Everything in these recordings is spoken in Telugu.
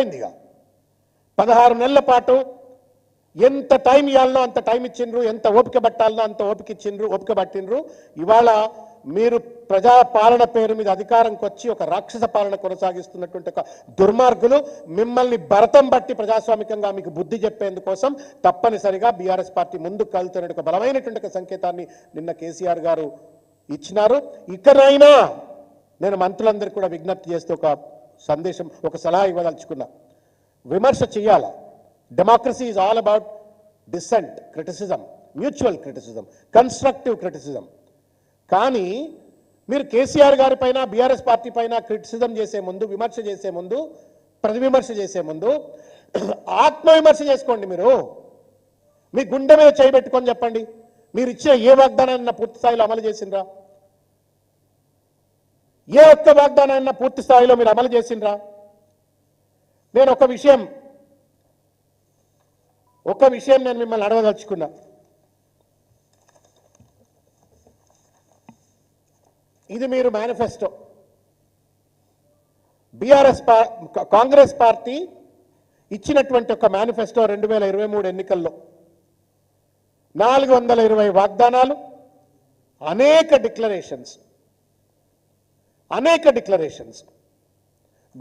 అయిందిగా 16 నెలల పాటు ఎంత టైం ఇవ్వాలనో అంత టైం ఇచ్చిండ్రు, ఎంత ఓపిక పట్టాలనో అంత ఓపిక పట్టిండ్రు. ఇవాళ మీరు ప్రజా పాలన పేరు మీద అధికారంకి వచ్చి ఒక రాక్షస పాలన కొనసాగిస్తున్నటువంటి ఒక దుర్మార్గులు మిమ్మల్ని భరతం బట్టి ప్రజాస్వామికంగా మీకు బుద్ధి చెప్పేందుకోసం తప్పనిసరిగా బీఆర్ఎస్ పార్టీ ముందుకు కలుతున్న ఒక బలమైనటువంటి సంకేతాన్ని నిన్న కేసీఆర్ గారు ఇచ్చినారు. ఇకనైనా నేను మంత్రులందరికీ కూడా విజ్ఞప్తి చేస్తే ఒక సందేశం, ఒక సలహా ఇవ్వదలుచుకున్నా. విమర్శ చేయాలా. Democracy is all about decent, criticism, mutual criticism, constructive criticism. కానీ మీరు కేసీఆర్ గారి పైన, బీఆర్ఎస్ పార్టీ పైన క్రిటిసిజం చేసే ముందు, విమర్శ చేసే ముందు, ప్రతివిమర్శ చేసే ముందు ఆత్మవిమర్శ చేసుకోండి. మీరు మీ గుండె మీద చేయబెట్టుకొని చెప్పండి, మీరు ఇచ్చిన ఏ వాగ్దానాన్ని పూర్తి స్థాయిలో అమలు చేసిండ్రా? ఏ ఒక్క వాగ్దానాన్ని పూర్తి స్థాయిలో మీరు అమలు చేసిండ్రా? నేను ఒక విషయం నేను మిమ్మల్ని అడగదలుచుకున్నా. ఇది మీరు మేనిఫెస్టో, కాంగ్రెస్ పార్టీ ఇచ్చినటువంటి ఒక మేనిఫెస్టో 2023 ఎన్నికల్లో 420 వాగ్దానాలు, అనేక డిక్లరేషన్స్.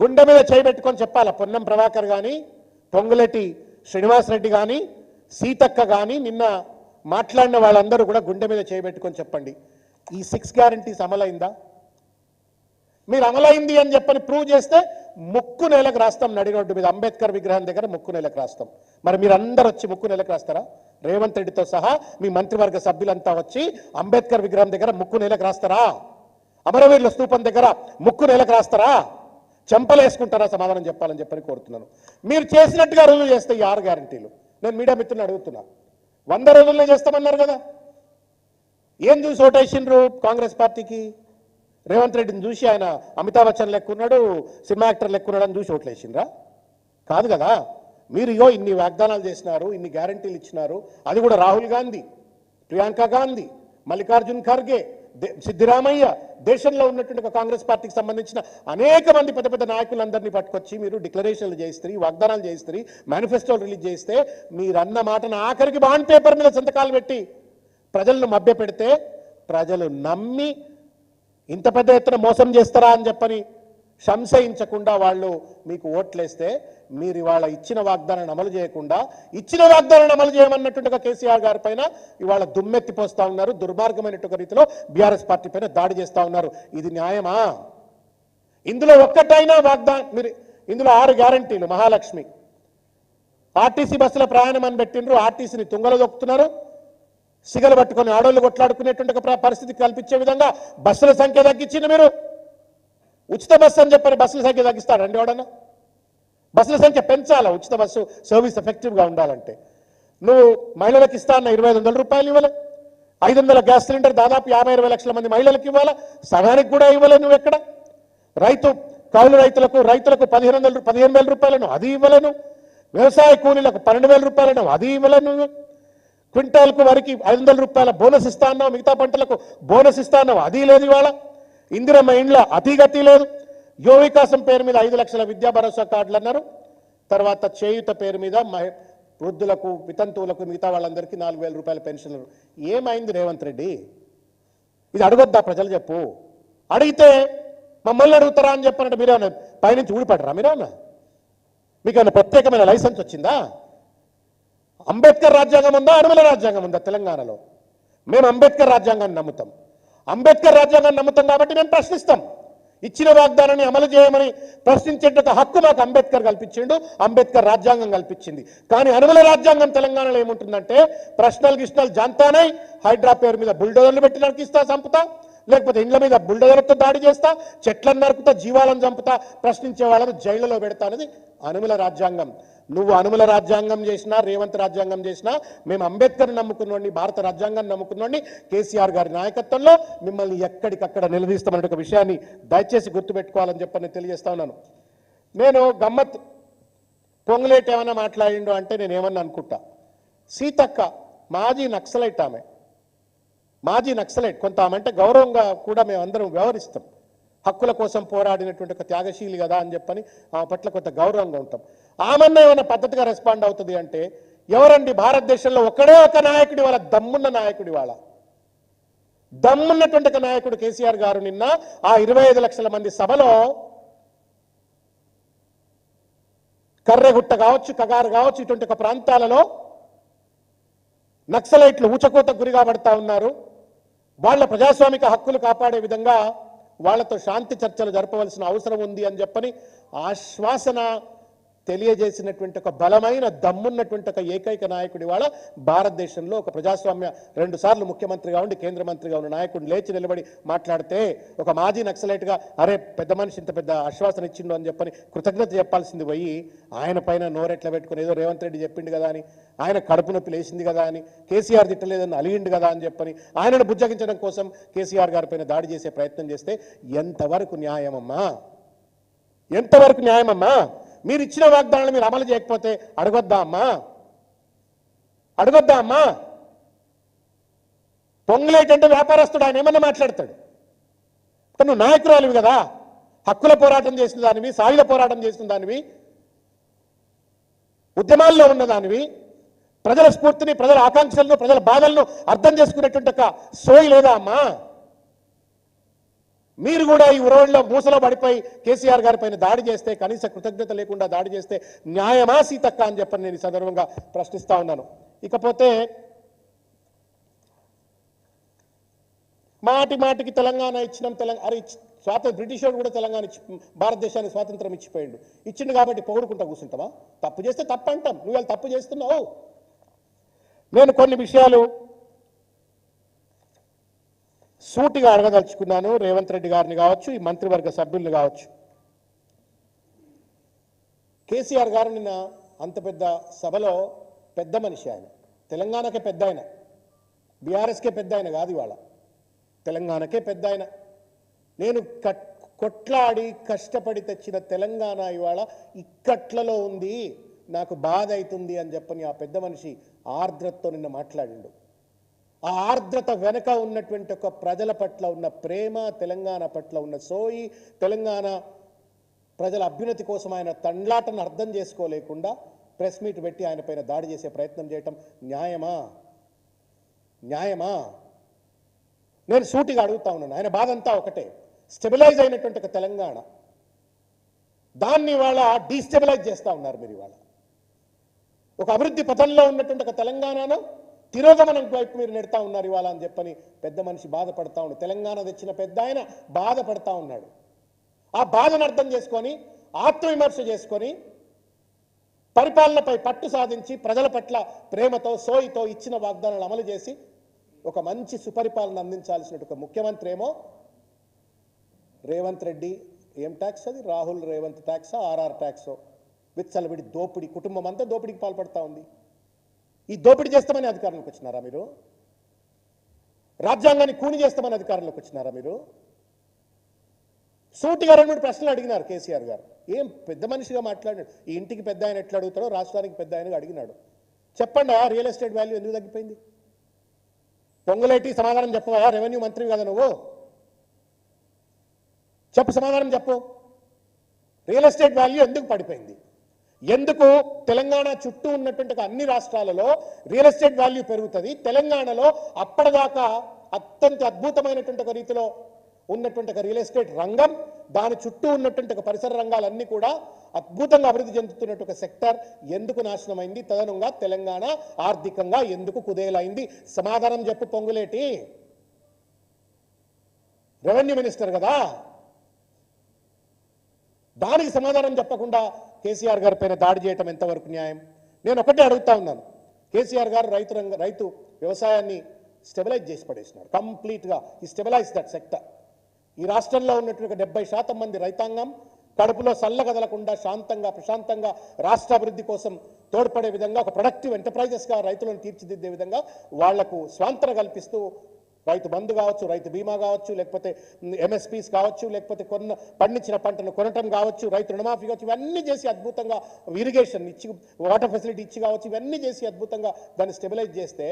గుండె మీద చేయబెట్టుకొని చెప్పాలా. పొన్నం ప్రభాకర్ కానీ, పొంగులేటి శ్రీనివాసరెడ్డి కానీ, సీతక్క కానీ నిన్న మాట్లాడిన వాళ్ళందరూ కూడా గుండె మీద చేయబెట్టుకొని చెప్పండి, ఈ 6 గ్యారంటీస్ అమలైందా? మీరు అమలైంది అని చెప్పని ప్రూవ్ చేస్తే ముక్కు నేలకు రాస్తాం. నడి రోడ్డు మీద అంబేద్కర్ విగ్రహం దగ్గర ముక్కు నేలకు రాస్తాం. మరి మీరందరూ వచ్చి ముక్కు నేలకు రాస్తారా? రేవంత్ రెడ్డితో సహా మీ మంత్రివర్గ సభ్యులంతా వచ్చి అంబేద్కర్ విగ్రహం దగ్గర ముక్కు నేలకు రాస్తారా? అమరవీరుల స్తూపం దగ్గర ముక్కు నేలకు రాస్తారా? చెంపలేసుకుంటారా? సమాధానం చెప్పాలని చెప్పని కోరుతున్నాను. మీరు చేసినట్టుగా రుజువు చేస్తే ఈ 6 గ్యారంటీలు, నేను మీడియా మిత్రులను అడుగుతున్నా, 100 రోజుల్లో చేస్తామన్నారు కదా. ఏం చూసి ఓటేసిండ్రు కాంగ్రెస్ పార్టీకి? రేవంత్ రెడ్డిని చూసి ఆయన అమితాబ్ బచ్చన్ లెక్కున్నాడు, సినిమా యాక్టర్ లెక్కున్నాడు అని చూసి ఓట్లేసిండ్రా? కాదు కదా. మీరు ఇన్ని వాగ్దానాలు చేసినారు, ఇన్ని గ్యారంటీలు ఇచ్చినారు. అది కూడా రాహుల్ గాంధీ, ప్రియాంక గాంధీ, మల్లికార్జున్ ఖర్గే, సిద్దిరామయ్య, దేశంలో ఉన్నటువంటి కాంగ్రెస్ పార్టీకి సంబంధించిన అనేక మంది పెద్ద పెద్ద నాయకులందరినీ పట్టుకొచ్చి మీరు డిక్లరేషన్లు చేయిస్తారు, వాగ్దానాలు చేయిస్తారు, మేనిఫెస్టోలు రిలీజ్ చేస్తే మీరన్న మాటను ఆఖరికి బాండ్ పేపర్ మీద సంతకాలు పెట్టి ప్రజలను మభ్య పెడితే ప్రజలు నమ్మి ఇంత పెద్ద ఎత్తున మోసం చేస్తారా అని చెప్పని సంశయించకుండా వాళ్ళు మీకు ఓట్లేస్తే మీరు ఇవాళ ఇచ్చిన వాగ్దానాన్ని అమలు చేయకుండా, ఇచ్చిన వాగ్దానాన్ని అమలు చేయమన్నట్టుగా కేసీఆర్ గారి పైన ఇవాళ దుమ్మెత్తిపోస్తా ఉన్నారు. దుర్మార్గమైనటువంటి రీతిలో బీఆర్ఎస్ పార్టీ పైన దాడి చేస్తా ఉన్నారు. ఇది న్యాయమా? ఇందులో ఒక్కటైనా మీరు ఇందులో 6 గ్యారంటీలు, మహాలక్ష్మి, ఆర్టీసీ బస్సుల ప్రయాణం అని పెట్టిండ్రు, ఆర్టీసీని తుంగలో దొక్కుతున్నారు. సిగలు పట్టుకొని ఆడోళ్ళు కొట్లాడుకునేటువంటి పరిస్థితి కల్పించే విధంగా బస్సుల సంఖ్య తగ్గించింది. మీరు ఉచిత బస్సు అని చెప్పని బస్సుల సంఖ్య తగ్గిస్తారండి ఎవడన్నా? బస్సుల సంఖ్య పెంచాలా ఉచిత బస్సు సర్వీస్ ఎఫెక్టివ్గా ఉండాలంటే. నువ్వు మహిళలకు ఇస్తా అన్న 2500 రూపాయలు ఇవ్వాలి. 500 గ్యాస్ సిలిండర్ దాదాపు 50-60 లక్షల మంది మహిళలకు ఇవ్వాలా, సగానికి కూడా ఇవ్వలే నువ్వు. ఎక్కడ కౌలు రైతులకు 15,000 రూపాయలను అది ఇవ్వలేను. వ్యవసాయ కూలీలకు 12,000 రూపాయలను అది ఇవ్వలేను. క్వింటాల్కు వరకు 500 రూపాయల బోనస్ ఇస్తా అన్నావు, మిగతా పంటలకు బోనస్ ఇస్తా అన్నావు, అది లేదు. ఇవాళ ఇందిరమ్మ ఇండ్ల అతిగతి లేదు. యువ వికాసం పేరు మీద 5 లక్షల విద్యా భరోసా కార్డులు అన్నారు. తర్వాత చేయుత పేరు మీద వృద్ధులకు, వితంతువులకు, మిగతా వాళ్ళందరికీ 4,000 రూపాయల పెన్షన్లు. ఏమైంది రేవంత్ రెడ్డి? ఇది అడగొద్దా ప్రజలు? చెప్పు. అడిగితే మమ్మల్ని అడుగుతారా అని చెప్పారంటే మీరేమన్నా పైనుంచి ఊడిపడరా? మీరేమన్నా మీకేమన్నా ప్రత్యేకమైన లైసెన్స్ వచ్చిందా? అంబేద్కర్ రాజ్యాంగం ఉందా, అనుమల రాజ్యాంగం ఉందా తెలంగాణలో? మేము అంబేద్కర్ రాజ్యాంగాన్ని నమ్ముతాం. అంబేద్కర్ రాజ్యాంగాన్ని నమ్ముతాం కాబట్టి మేము ప్రశ్నిస్తాం. ఇచ్చిన వాగ్దానాన్ని అమలు చేయమని ప్రశ్నించేట హక్కు మాకు అంబేద్కర్ కల్పించిండు, అంబేద్కర్ రాజ్యాంగం కల్పించింది. కానీ అనుమల రాజ్యాంగం తెలంగాణలో ఏముంటుందంటే ప్రశ్నలు జాంతానై హైడ్రా పేరు మీద బుల్డోజర్లు పెట్టి నరికిస్తా, చంపుతా, లేకపోతే ఇండ్ల మీద బుల్డోజర్లతో దాడి చేస్తా, చెట్లను నరుకుతా, జీవాలను చంపుతా, ప్రశ్నించే వాళ్ళను జైళ్లలో పెడతా అనేది అనుమల రాజ్యాంగం. నువ్వు అనుమల రాజ్యాంగం చేసినా, రేవంత్ రాజ్యాంగం చేసినా, మేము అంబేద్కర్ నమ్ముకున్నోడిని, భారత రాజ్యాంగాన్ని నమ్ముకున్నోడిని, కేసీఆర్ గారి నాయకత్వంలో మిమ్మల్ని ఎక్కడికక్కడ నిలదీస్తామనే ఒక విషయాన్ని దయచేసి గుర్తుపెట్టుకోవాలని చెప్పని తెలియజేస్తా ఉన్నాను. నేను గమ్మత్ పొంగులేటి ఏమైనా మాట్లాడిండు అంటే నేను ఏమన్నా అనుకుంటా. సీతక్క మాజీ నక్సలైట్, మాజీ నక్సలైట్. కొంత ఆమె అంటే గౌరవంగా కూడా మేము అందరం వ్యవహరిస్తాం. హక్కుల కోసం పోరాడినటువంటి ఒక త్యాగశీలి కదా అని చెప్పని ఆ పట్ల కొంత గౌరవంగా ఉంటాం. ఆమెన్న ఏమైనా పద్ధతిగా రెస్పాండ్ అవుతుంది అంటే ఎవరండి భారతదేశంలో ఒక్కడే ఒక నాయకుడి వాళ్ళ దమ్మున్న నాయకుడి వాళ్ళ దమ్మున్నటువంటి ఒక నాయకుడు కేసీఆర్ గారు నిన్న ఆ 25 లక్షల మంది సభలో కర్రెగుట్ట కావచ్చు, కగారు కావచ్చు, ఇటువంటి ఒక ప్రాంతాలలో నక్సలైట్లు ఊచకోతకు గురిగా పడతా ఉన్నారు. వాళ్ళ ప్రజాస్వామిక హక్కులు కాపాడే విధంగా వాళ్లతో శాంతి చర్చలు జరపవలసిన అవసరం ఉంది అని చెప్పని ఆశ్వాసన తెలియజేసినటువంటి ఒక బలమైన దమ్మున్నటువంటి ఒక ఏకైక నాయకుడి వాళ్ళ భారతదేశంలో ఒక ప్రజాస్వామ్య 2 సార్లు ముఖ్యమంత్రిగా ఉండి కేంద్ర మంత్రిగా ఉన్న నాయకుడు లేచి నిలబడి మాట్లాడితే ఒక మాజీ నక్సలైట్గా అరే పెద్ద మనిషి ఇంత పెద్ద ఆశ్వాసన ఇచ్చిండు అని చెప్పని కృతజ్ఞత చెప్పాల్సింది పోయి ఆయన పైన నోరెట్లా పెట్టుకుని ఏదో రేవంత్ రెడ్డి చెప్పిండు కదా అని, ఆయన కడుపు నొప్పి లేచింది కదా అని, కేసీఆర్ తిట్టలేదని అలిగిండు కదా అని చెప్పని ఆయనను బుజ్జగించడం కోసం కేసీఆర్ గారి పైన దాడి చేసే ప్రయత్నం చేస్తే ఎంతవరకు న్యాయమమ్మా? ఎంతవరకు న్యాయమమ్మా? మీరు ఇచ్చిన వాగ్దానాలు మీరు అమలు చేయకపోతే అడగొద్దా అమ్మా? అడగొద్దా అమ్మా? పొంగులేటంటే వ్యాపారస్తుడు, ఆయన ఏమన్నా మాట్లాడతాడు. నువ్వు నాయకురాలివి కదా, హక్కుల పోరాటం చేసిన దానివి, సాయుధ పోరాటం చేసిన దానివి, ఉద్యమాల్లో ఉన్నదానివి, ప్రజల స్ఫూర్తిని, ప్రజల ఆకాంక్షలను, ప్రజల బాధలను అర్థం చేసుకునేటువంటి ఒక సోయి లేదా అమ్మా? మీరు కూడా ఈ ఉరవడిలో మూసలో పడిపోయి కేసీఆర్ గారి పైన దాడి చేస్తే, కనీస కృతజ్ఞత లేకుండా దాడి చేస్తే న్యాయమా సీతక్క అని చెప్పని నేను ఈ సందర్భంగా ప్రశ్నిస్తా ఉన్నాను. ఇకపోతే మాటికి తెలంగాణ ఇచ్చినాం, బ్రిటిష్ వాడు కూడా తెలంగాణ భారతదేశానికి స్వాతంత్రం ఇచ్చిపోయిండు, ఇచ్చిండు కాబట్టి పొగుడుకుంటా కూర్చుంటావా? తప్పు చేస్తే తప్పు అంటాం, నువ్వు వాళ్ళు తప్పు చేస్తున్నావు. నేను కొన్ని విషయాలు సూటిగా అడగదలుచుకున్నాను రేవంత్ రెడ్డి గారిని కావచ్చు, ఈ మంత్రివర్గ సభ్యుల్ని కావచ్చు. కేసీఆర్ గారు నిన్న అంత పెద్ద సభలో పెద్ద మనిషి, ఆయన తెలంగాణకే పెద్ద ఆయన, బీఆర్ఎస్కే పెద్ద ఆయన కాదు, ఇవాళ తెలంగాణకే పెద్ద ఆయన. నేను కొట్లాడి కష్టపడి తెచ్చిన తెలంగాణ ఇవాళ ఇక్కట్లలో ఉంది, నాకు బాధ అవుతుంది అని చెప్పని ఆ పెద్ద మనిషి ఆర్ద్రతతో నిన్న మాట్లాడిండు. ఆ ఆర్ద్రత వెనక ఉన్నటువంటి ఒక ప్రజల పట్ల ఉన్న ప్రేమ, తెలంగాణ పట్ల ఉన్న సోయి, తెలంగాణ ప్రజల అభ్యున్నతి కోసం ఆయన తండ్లాటను అర్థం చేసుకోలేకుండా ప్రెస్ మీట్ పెట్టి ఆయన పైన దాడి చేసే ప్రయత్నం చేయటం న్యాయమా? న్యాయమా? నేను సూటిగా అడుగుతా ఉన్నాను. ఆయన బాధ అంతా ఒకటే, స్టెబిలైజ్ అయినటువంటి ఒక తెలంగాణ, దాన్ని ఇవాళ డీస్టెబిలైజ్ చేస్తూ ఉన్నారు మీరు. ఇవాళ ఒక అభివృద్ధి పథంలో ఉన్నటువంటి ఒక తెలంగాణను తిరోగమనం వైపు మీరు నెడతా ఉన్నారు ఇవాళ అని చెప్పని పెద్ద మనిషి బాధపడతా ఉన్నాడు. తెలంగాణ తెచ్చిన పెద్ద ఆయన బాధపడతా ఉన్నాడు. ఆ బాధను అర్థం చేసుకొని ఆత్మవిమర్శ చేసుకొని పరిపాలనపై పట్టు సాధించి ప్రజల పట్ల ప్రేమతో సోయితో ఇచ్చిన వాగ్దానాలు అమలు చేసి ఒక మంచి సుపరిపాలన అందించాల్సిన ఒక ముఖ్యమంత్రి ఏమో రేవంత్ రెడ్డి, ఏం ట్యాక్స్ అది, రాహుల్ రేవంత్ ట్యాక్సా, ఆర్ఆర్ ట్యాక్సో, విచ్చలవిడి దోపిడీ, కుటుంబం అంతా దోపిడీకి పాల్పడతా ఉంది. ఈ దోపిడీ చేస్తామని అధికారంలోకి వచ్చినారా మీరు? రాజ్యాంగాన్ని కూని చేస్తామని అధికారంలోకి వచ్చినారా మీరు? సూటిగా 2-3 ప్రశ్నలు అడిగినారు కేసీఆర్ గారు. ఏం పెద్ద మనిషిగా మాట్లాడినాడు. ఈ ఇంటికి పెద్ద ఆయన ఎట్లా అడుగుతాడో రాష్ట్రానికి పెద్ద ఆయనగా అడిగినాడు. చెప్పండి, రియల్ ఎస్టేట్ వాల్యూ ఎందుకు తగ్గిపోయింది? పొంగులేటి సమాధానం చెప్పవా? రెవెన్యూ మంత్రి కదా నువ్వు, చెప్పు, సమాధానం చెప్పు. రియల్ ఎస్టేట్ వాల్యూ ఎందుకు పడిపోయింది? ఎందుకు తెలంగాణ చుట్టూ ఉన్నటువంటి అన్ని రాష్ట్రాలలో రియల్ ఎస్టేట్ వాల్యూ పెరుగుతుంది, తెలంగాణలో అప్పటిదాకా అత్యంత అద్భుతమైనటువంటి ఒక రీతిలో ఉన్నటువంటి ఒక రియల్ ఎస్టేట్ రంగం, దాని చుట్టూ ఉన్నటువంటి ఒక పరిసర రంగాలన్నీ కూడా అద్భుతంగా అభివృద్ధి చెందుతున్నట్టు ఒక సెక్టర్ ఎందుకు నాశనమైంది? తదనుగా తెలంగాణ ఆర్థికంగా ఎందుకు కుదేలైంది? సమాధానం చెప్పు పొంగులేటి, రెవెన్యూ మినిస్టర్ కదా. దానికి సమాధానం చెప్పకుండా కేసీఆర్ గారి పైన దాడి చేయటం ఎంతవరకు న్యాయం? నేను ఒకటే అడుగుతా ఉన్నాను. కేసీఆర్ గారు రైతు వ్యవసాయాన్ని స్టెబిలైజ్ చేసి పడేసినారు కంప్లీట్గా. ఈ స్టెబిలైజ్ దట్ సెక్టర్. ఈ రాష్ట్రంలో ఉన్నటువంటి 70% మంది రైతాంగం కడుపులో సల్లగదలకుండా శాంతంగా ప్రశాంతంగా రాష్ట్ర అభివృద్ధి కోసం తోడ్పడే విధంగా ఒక ప్రొడక్టివ్ ఎంటర్ప్రైజెస్గా రైతులను తీర్చిదిద్దే విధంగా వాళ్లకు స్వాంతన కల్పిస్తూ రైతు బంధు కావచ్చు, రైతు బీమా కావచ్చు, లేకపోతే ఎంఎస్పీస్ కావచ్చు, లేకపోతే పండించిన పంటను కొనటం కావచ్చు, రైతు రుణమాఫీ కావచ్చు, ఇవన్నీ చేసి అద్భుతంగా ఇరిగేషన్ ఇచ్చి, వాటర్ ఫెసిలిటీ ఇచ్చి కావచ్చు, ఇవన్నీ చేసి అద్భుతంగా దాన్ని స్టెబిలైజ్ చేస్తే